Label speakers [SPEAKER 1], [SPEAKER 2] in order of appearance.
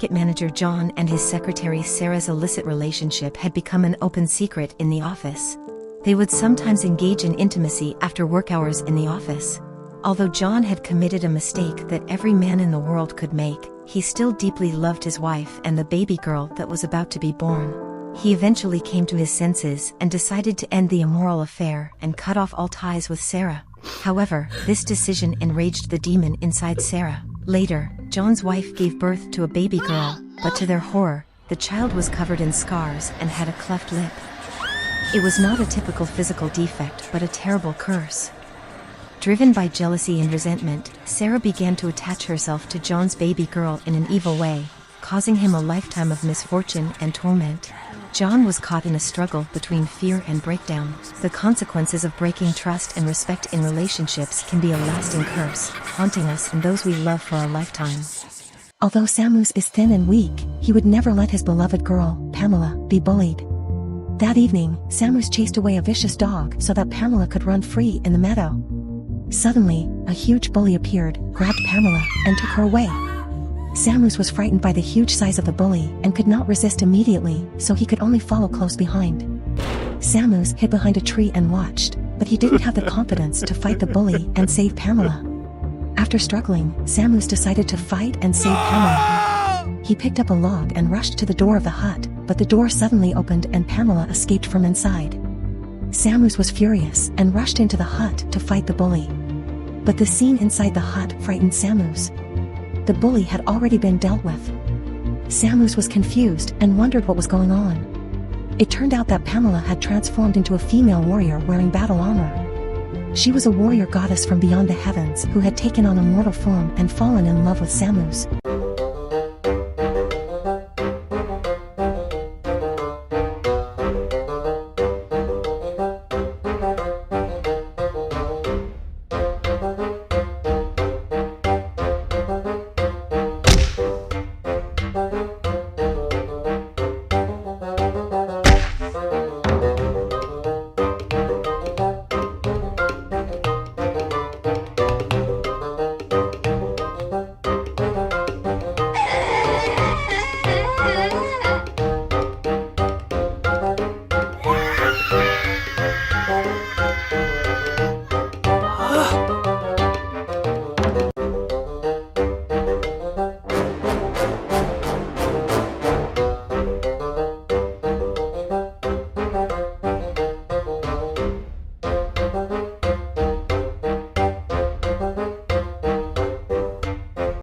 [SPEAKER 1] market manager John and his secretary Sarah's illicit relationship had become an open secret in the office. They would sometimes engage in intimacy after work hours in the office. Although John had committed a mistake that every man in the world could make, he still deeply loved his wife and the baby girl that was about to be born. He eventually came to his senses and decided to end the immoral affair and cut off all ties with Sarah. However, this decision enraged the demon inside Sarah. Later, John's wife gave birth to a baby girl, but to their horror, the child was covered in scars and had a cleft lip. It was not a typical physical defect but a terrible curse. Driven by jealousy and resentment, Sarah began to attach herself to John's baby girl in an evil way, causing him a lifetime of misfortune and torment. John was caught in a struggle between fear and breakdown. The consequences of breaking trust and respect in relationships can be a lasting curse, haunting us and those we love for a lifetime.
[SPEAKER 2] Although Samus is thin and weak, he would never let his beloved girl, Pamela, be bullied. That evening, Samus chased away a vicious dog so that Pamela could run free in the meadow. Suddenly, a huge bully appeared, grabbed Pamela, and took her away. Samus was frightened by the huge size of the bully and could not resist immediately, so he could only follow close behind. Samus hid behind a tree and watched, but he didn't have the confidence to fight the bully and save Pamela. After struggling, Samus decided to fight and save Pamela. He picked up a log and rushed to the door of the hut, but the door suddenly opened and Pamela escaped from inside. Samus was furious and rushed into the hut to fight the bully. But the scene inside the hut frightened Samus. The bully had already been dealt with. Samus was confused and wondered what was going on. It turned out that Pamela had transformed into a female warrior wearing battle armor. She was a warrior goddess from beyond the heavens who had taken on a mortal form and fallen in love with Samus.